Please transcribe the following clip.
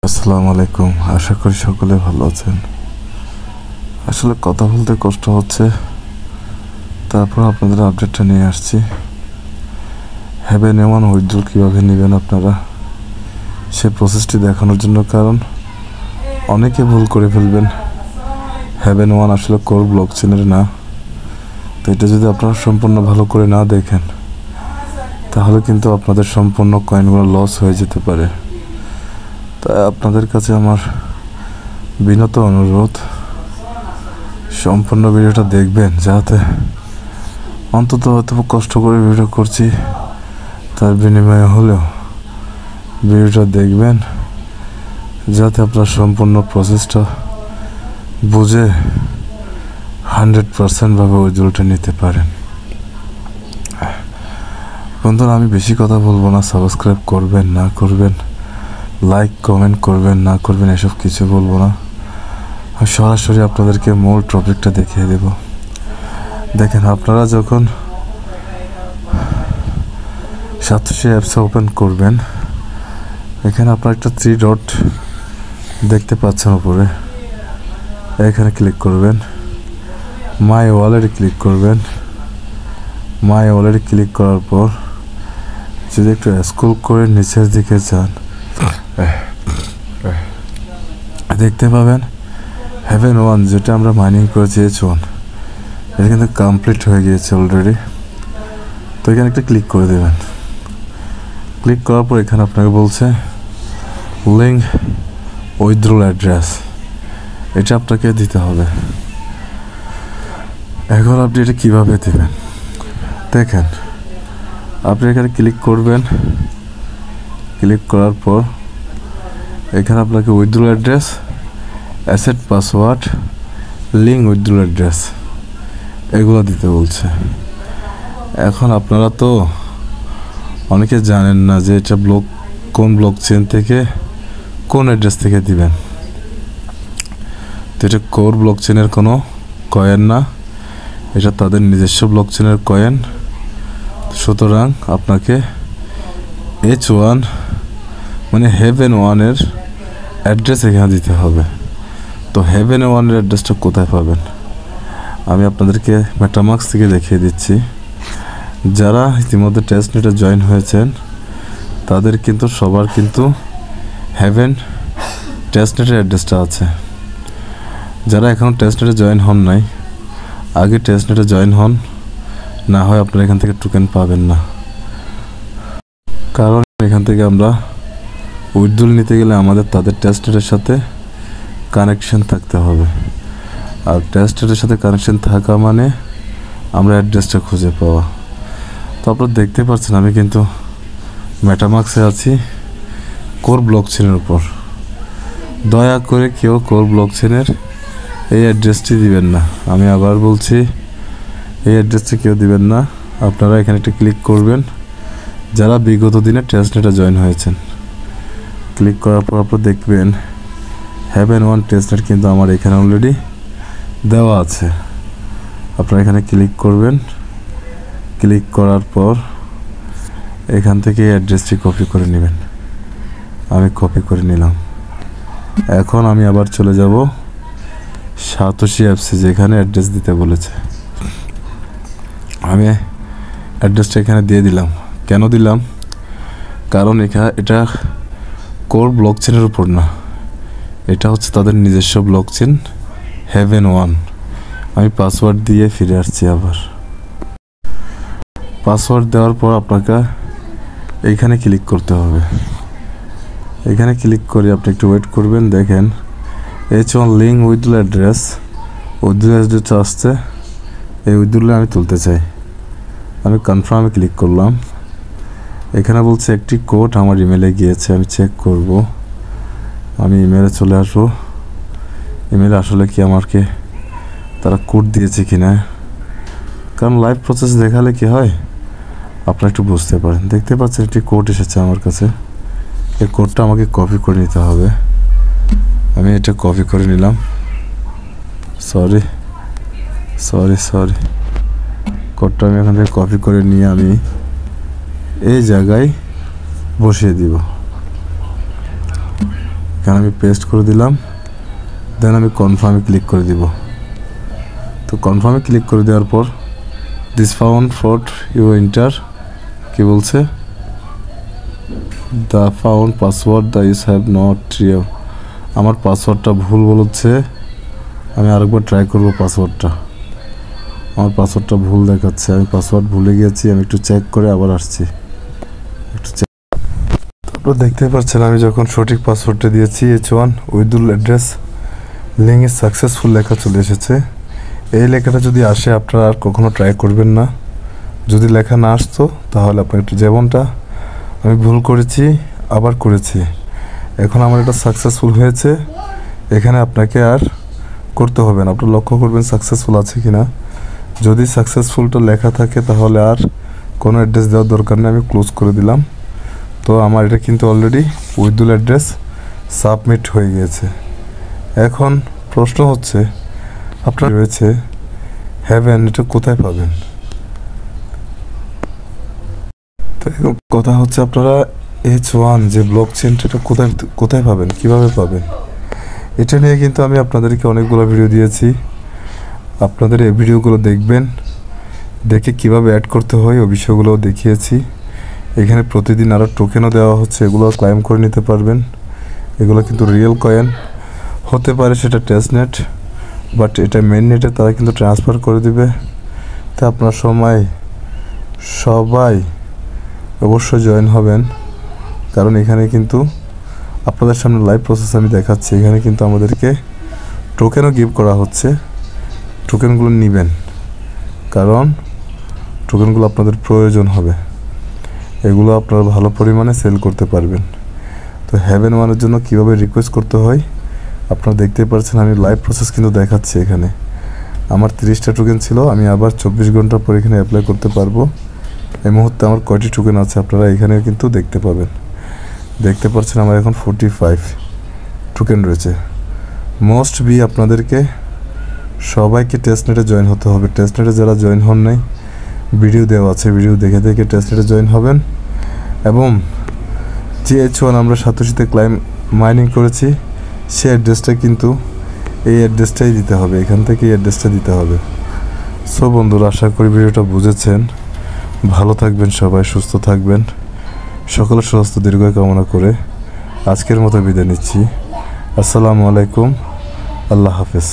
আসসালামু আলাইকুম। আশা করি সকলে ভালো আছেন। আসলে কথা বলতে কষ্ট হচ্ছে, তারপর আপনাদের আপডেটটা নিয়ে আসছি। হ্যাভেন এমন উইথড্রল কীভাবে নেবেন আপনারা, সে প্রসেসটি দেখানোর জন্য। কারণ অনেকে ভুল করে ফেলবেন, হ্যাভেন ওয়ান আসলে কোর ব্লকচেনের না। তো এটা যদি আপনারা সম্পূর্ণ ভালো করে না দেখেন, তাহলে কিন্তু আপনাদের সম্পূর্ণ কয়েনগুলো লস হয়ে যেতে পারে। তাই আপনাদের কাছে আমার বিনত অনুরোধ, সম্পূর্ণ ভিডিওটা দেখবেন, যাতে অন্তত হয়তো কষ্ট করে ভিডিও করছি, তার বিনিময়ে হলেও ভিডিওটা দেখবেন, যাতে আপনার সম্পূর্ণ প্রসেসটা বুঝে 100% ভাবে উইথড্রলটা নিতে পারেন। বন্ধুরা, আমি বেশি কথা বলবো না। সাবস্ক্রাইব করবেন না করবেন, লাইক কমেন্ট করবেন না করবেন, এসব কিছু বলবো না। সরাসরি আপনাদেরকে মূল টপিকটা দেখিয়ে দেব। দেখেন, আপনারা যখন সাতোশি অ্যাপস ওপেন করবেন, এখানে আপনার একটা 3 ডট দেখতে পাচ্ছেন উপরে, এখানে ক্লিক করবেন। মাই ওয়ালেটে ক্লিক করবেন। মাই ওয়ালেটে ক্লিক করার পর যদি একটু স্ক্রল করে নিচের দিকে যান, দেখতে পাবেন হ্যাভেন ওয়ান, যেটা আমরা মাইনিং করেছি H1, এটা কিন্তু কমপ্লিট হয়ে গিয়েছে অলরেডি। তো এখানে একটা ক্লিক করে দেবেন। ক্লিক করার পর এখানে আপনাকে বলছে লিঙ্ক উইথড্রল অ্যাড্রেস, এটা আপনাকে দিতে হবে। এখন আপনি এটা কীভাবে দেবেন দেখেন, আপনি এখানে ক্লিক করবেন। ক্লিক করার পর এখানে আপনাকে withdrawal address, asset password, link withdrawal address, এগুলো দিতে বলছে। এখন আপনারা তো অনেকে জানেন না যে এটা কোন ব্লকচেন থেকে কোন অ্যাড্রেস থেকে দিবেন। তো এটা কোর ব্লকচেনের কোনো কয়েন না, এটা তাদের নিজস্ব ব্লকচেনের কয়েন। সুতরাং আপনাকে H1 মানে হ্যাভেন ওয়ানের অ্যাড্রেস এখানে দিতে হবে। তো হ্যাভেন ওয়ানের অ্যাড্রেসটা কোথায় পাবেন, আমি আপনাদেরকে মেটামাক্স থেকে দেখিয়ে দিচ্ছি। যারা ইতিমধ্যে টেস্টনেটে জয়েন হয়েছেন, তাদের কিন্তু সবার কিন্তু হ্যাভেন টেস্টনেটের অ্যাড্রেসটা আছে। যারা এখনও টেস্টনেটে জয়েন হন নাই, আগে টেস্টনেটে জয়েন হন, না হয় আপনারা এখান থেকে টোকেন পাবেন না। কারণ এখান থেকে আমরা উইথড্রল নিতে গেলে আমাদের তাদের টেস্টনেটের সাথে কানেকশন থাকতে হবে। আর টেস্টনেটের সাথে কানেকশন থাকা মানে আমরা অ্যাড্রেসটা খুঁজে পাওয়া। তো আপনারা দেখতে পাচ্ছেন আমি কিন্তু মেটামাক্সে আছি কোর ব্লকচেনের উপর। দয়া করে কেউ কোর ব্লকচেনের এই অ্যাড্রেসটি দিবেন না। আমি আবার বলছি, এই অ্যাড্রেসটি কেউ দিবেন না। আপনারা এখানে একটা ক্লিক করবেন, যারা বিগত দিনে টেস্টনেটে জয়েন হয়েছেন। ক্লিক করার পর আপনারা দেখবেন হ্যাভেন ওয়ান টেস্টনেট কিন্তু আমার এখানে অলরেডি দেওয়া আছে। আপনারা এখানে ক্লিক করবেন। ক্লিক করার পর এখান থেকে অ্যাড্রেসটি কপি করে নেবেন। আমি কপি করে নিলাম। এখন আমি আবার চলে যাব সাতোশি অ্যাপসে, যেখানে অ্যাড্রেস দিতে বলেছে। আমি অ্যাড্রেসটা এখানে দিয়ে দিলাম। কেন দিলাম? কারণ এটা কোর ব্লকচেনের উপর না, এটা হচ্ছে তাদের নিজস্ব ব্লকচেন হ্যাভেন ওয়ান। আমি পাসওয়ার্ড দিয়ে ফিরে আসছি। আবার পাসওয়ার্ড দেওয়ার পর আপনাকে এইখানে ক্লিক করতে হবে। এখানে ক্লিক করে আপনি একটু ওয়েট করবেন। দেখেন H1 link withdrawal address, withdrawal address আসছে। এই উইথড্রলে আমি তুলতে চাই। আমি কনফার্মে ক্লিক করলাম। এখানে বলছে একটি কোড আমার ইমেলে গিয়েছে, আমি চেক করব। আমি ইমেলে চলে আসবো। ইমেলে আসলে কি আমাকে তারা কোড দিয়েছে কি না, কারণ লাইভ প্রসেস দেখালে কি হয় আপনারা একটু বুঝতে পারেন। দেখতে পাচ্ছেন একটি কোড এসেছে আমার কাছে। এই কোডটা আমাকে কপি করে নিতে হবে। আমি এটা কপি করে নিলাম। সরি, কোডটা আমি এখান থেকে কপি করে নিয়ে আমি এই জায়গায় বসিয়ে দিব। এখানে আমি পেস্ট করে দিলাম, দেন আমি কনফার্মে ক্লিক করে দিব। তো কনফার্মে ক্লিক করে দেওয়ার পর this found fort you enter কি বলছে, the found password the use have not trio. আমার পাসওয়ার্ডটা ভুল বলছে, আমি আরেকবার ট্রাই করব পাসওয়ার্ডটা। আমার পাসওয়ার্ডটা ভুল দেখাচ্ছে, আমি পাসওয়ার্ড ভুলে গিয়েছি। আমি একটু চেক করে আবার আসছি, একটু চেক। তারপর দেখতে পাচ্ছেন আমি যখন সঠিক পাসওয়ার্ডটা দিয়েছি H1 withdrawal address link is successful লেখা চলে এসেছে। এই লেখাটা যদি আসে আপনারা আর কখনো ট্রাই করবেন না। যদি লেখা না আসতো তাহলে আপনার একটু, যেমনটা আমি ভুল করেছি আবার করেছি, এখন আমার এটা সাকসেসফুল হয়েছে। এখানে আপনাকে আর করতে হবে না, আপনারা লক্ষ্য করবেন সাকসেসফুল আছে কিনা। যদি সাকসেসফুলটা লেখা থাকে তাহলে আর কোনো অ্যাড্রেস দেওয়ার দরকার নেই, আমি ক্লোজ করে দিলাম। তো আমার এটা কিন্তু অলরেডি উইথড্রল অ্যাড্রেস সাবমিট হয়ে গিয়েছে। এখন প্রশ্ন হচ্ছে আপনার রয়েছে হ্যাভেন, এটা কোথায় পাবেন? তো কথা হচ্ছে আপনারা H1 যে ব্লক চেনটা এটা কোথায় পাবেন, কিভাবে পাবেন? এটা নিয়ে কিন্তু আমি আপনাদেরকে অনেকগুলো ভিডিও দিয়েছি, আপনাদের এই ভিডিওগুলো দেখবেন, দেখে কিভাবে অ্যাড করতে হয় ওই বিষয়গুলোও দেখিয়েছি। এখানে প্রতিদিন আরও টোকেনও দেওয়া হচ্ছে, এগুলো ক্লাইম করে নিতে পারবেন। এগুলো কিন্তু রিয়েল কয়েন হতে পারে, সেটা টেস্টনেট, বাট এটা মেন নেটে তারা কিন্তু ট্রান্সফার করে দিবে। তো আপনার সবাই অবশ্যই জয়েন হবেন, কারণ এখানে কিন্তু আপনাদের সামনে লাইভ প্রসেস আমি দেখাচ্ছি। এখানে কিন্তু আমাদেরকে টোকেনও গিভ করা হচ্ছে, টোকেনগুলো নেবেন, কারণ টোকেনগুলো আপনাদের প্রয়োজন হবে, এগুলো আপনারা ভালো পরিমাণে সেল করতে পারবেন। তো হ্যাভেন ওয়ানের জন্য কীভাবে রিকোয়েস্ট করতে হয় আপনারা দেখতেই পাচ্ছেন, আমি লাইভ প্রসেস কিন্তু দেখাচ্ছি। এখানে আমার 30টা টোকেন ছিল, আমি আবার 24 ঘন্টা পর এখানে অ্যাপ্লাই করতে পারবো। এই মুহূর্তে আমার কয়টি টোকেন আছে আপনারা এখানে কিন্তু দেখতে পাবেন। দেখতে পাচ্ছেন আমার এখন 45 টোকেন রয়েছে। মোস্ট বি আপনাদেরকে সবাইকে টেস্টনেটে জয়েন হতে হবে। টেস্টনেটে যারা জয়েন হন নাই, ভিডিও দেওয়া আছে, ভিডিও দেখে দেখে টেস্টনেটে জয়েন হবেন। এবং যে H1 আমরা সাতোশিতে মাইনিং করেছি সে অ্যাড্রেসটা কিন্তু এই অ্যাড্রেসটাই দিতে হবে, এখান থেকে এই অ্যাড্রেসটা দিতে হবে। সো বন্ধুরা, আশা করি ভিডিওটা বুঝেছেন। ভালো থাকবেন সবাই, সুস্থ থাকবেন, সকলের সুস্বাস্থ্য দীর্ঘায়ু কামনা করে আজকের মতো বিদায় নিচ্ছি। আসসালামু আলাইকুম, আল্লাহ হাফেজ।